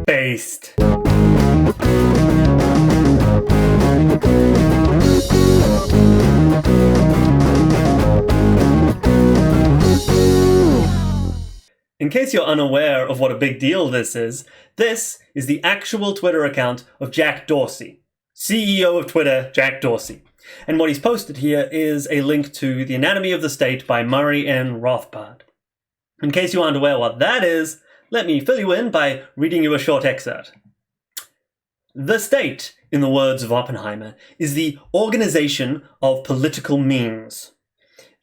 Based. In case you're unaware of what a big deal this is the actual Twitter account of Jack Dorsey, CEO of Twitter, Jack Dorsey. And what he's posted here is a link to The Anatomy of the State by Murray N. Rothbard. In case you aren't aware what that is, let me fill you in by reading you a short excerpt. The state, in the words of Oppenheimer, is the organization of political means.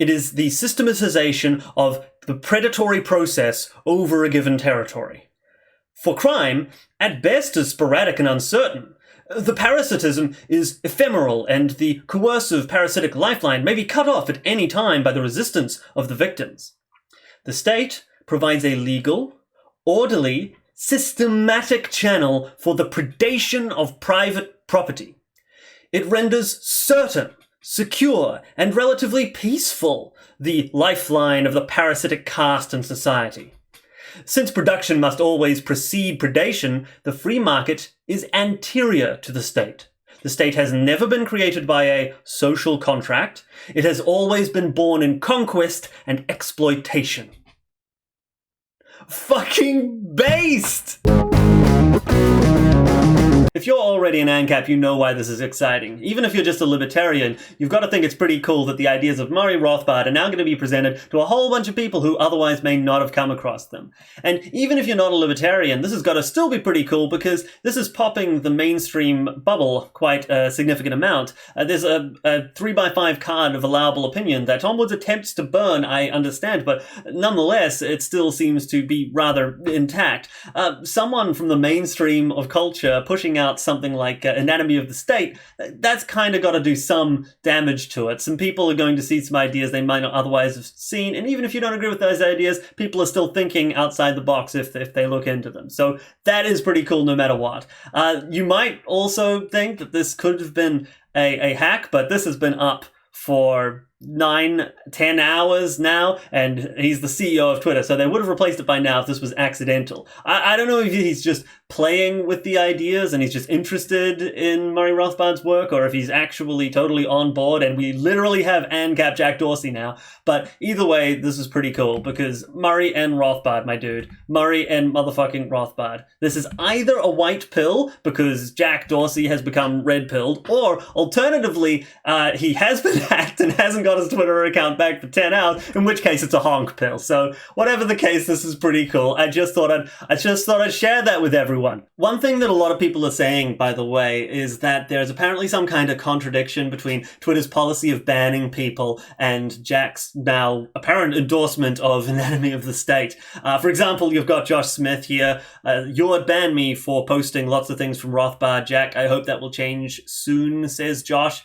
It is the systematization of the predatory process over a given territory. For crime, at best is sporadic and uncertain. The parasitism is ephemeral, and the coercive parasitic lifeline may be cut off at any time by the resistance of the victims. The state provides a legal, orderly, systematic channel for the predation of private property. It renders certain, secure, and relatively peaceful the lifeline of the parasitic caste in society. Since production must always precede predation, the free market is anterior to the state. The state has never been created by a social contract. It has always been born in conquest and exploitation. Fucking based! If you're already an Ancap, you know why this is exciting. Even if you're just a libertarian, you've got to think it's pretty cool that the ideas of Murray Rothbard are now going to be presented to a whole bunch of people who otherwise may not have come across them. And even if you're not a libertarian, this has got to still be pretty cool because this is popping the mainstream bubble quite a significant amount. There's a 3x5 card of allowable opinion that Tom Woods attempts to burn, I understand, but nonetheless, it still seems to be rather intact. Someone from the mainstream of culture pushing out something like Anatomy of the State, that's kind of got to do some damage to it. Some people are going to see some ideas they might not otherwise have seen, and even if you don't agree with those ideas, people are still thinking outside the box if they look into them. So that is pretty cool no matter what. You might also think that this could have been a hack, but this has been up for 9-10 hours now, and he's the CEO of Twitter, so they would have replaced it by now if this was accidental. I don't know if he's just playing with the ideas and he's just interested in Murray Rothbard's work, or if he's actually totally on board and we literally have Ancap Jack Dorsey now. But either way, this is pretty cool because Murray and Rothbard, my dude. Murray and motherfucking Rothbard. This is either a white pill because Jack Dorsey has become red-pilled, or alternatively, he has been hacked and hasn't got his Twitter account back for 10 hours, in which case it's a honk pill. So whatever the case, this is pretty cool. I just thought I'd share that with everyone. One thing that a lot of people are saying, by the way, is that there's apparently some kind of contradiction between Twitter's policy of banning people and Jack's now apparent endorsement of Anatomy of the State. For example, you've got Josh Smith here. You had banned me for posting lots of things from Rothbard. Jack, I hope that will change soon, says Josh.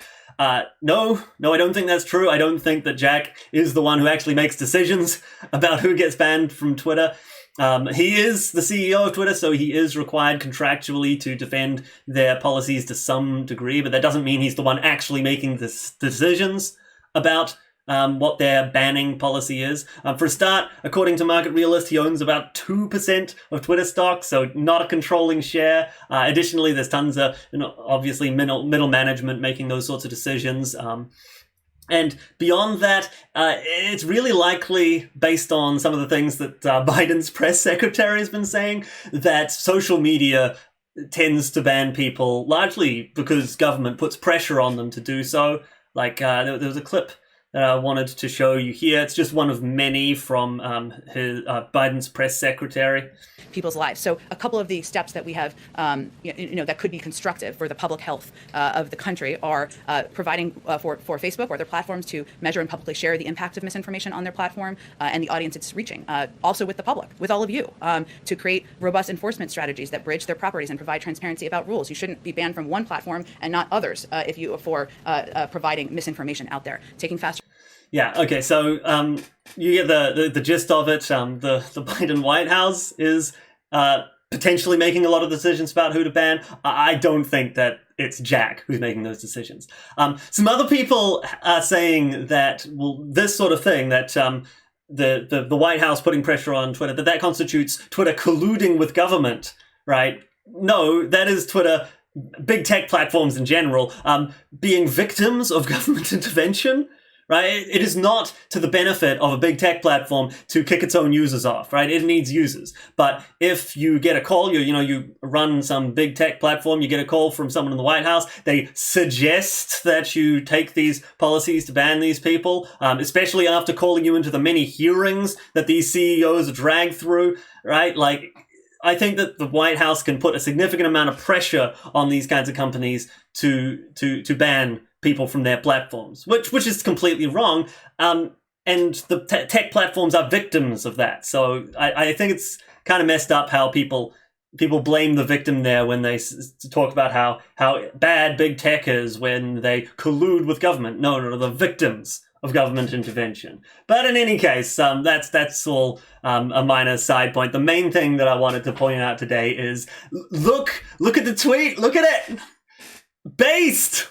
No, I don't think that's true. I don't think that Jack is the one who actually makes decisions about who gets banned from Twitter. He is the CEO of Twitter, so he is required contractually to defend their policies to some degree, but that doesn't mean he's the one actually making the decisions about what their banning policy is. For a start, according to Market Realist, he owns about 2% of Twitter stock, so not a controlling share. Additionally, there's tons of, obviously middle management making those sorts of decisions. And beyond that, it's really likely, based on some of the things that Biden's press secretary has been saying, that social media tends to ban people largely because government puts pressure on them to do so. Like, there was a clip that I wanted to show you here. It's just one of many from Biden's press secretary. People's lives. So a couple of the steps that we have, that could be constructive for the public health of the country are providing for Facebook or other platforms to measure and publicly share the impact of misinformation on their platform and the audience it's reaching. Also with the public, with all of you, to create robust enforcement strategies that bridge their properties and provide transparency about rules. You shouldn't be banned from one platform and not others for providing misinformation out there. Taking faster. Yeah, okay, so you get the gist of it. The Biden White House is potentially making a lot of decisions about who to ban. I don't think that it's Jack who's making those decisions. Some other people are saying that, well, this sort of thing, that the White House putting pressure on Twitter, that constitutes Twitter colluding with government, right? No, that is Twitter, big tech platforms in general, being victims of government intervention. Right? It is not to the benefit of a big tech platform to kick its own users off, right? It needs users. But if you get a call, you run some big tech platform, you get a call from someone in the White House, they suggest that you take these policies to ban these people, especially after calling you into the many hearings that these CEOs drag through, right? Like, I think that the White House can put a significant amount of pressure on these kinds of companies to ban people from their platforms, which is completely wrong. And the tech platforms are victims of that. So I think it's kind of messed up how people blame the victim there when they talk about how bad big tech is when they collude with government. No, the victims of government intervention. But in any case, that's all a minor side point. The main thing that I wanted to point out today is look at the tweet. Look at it. Based.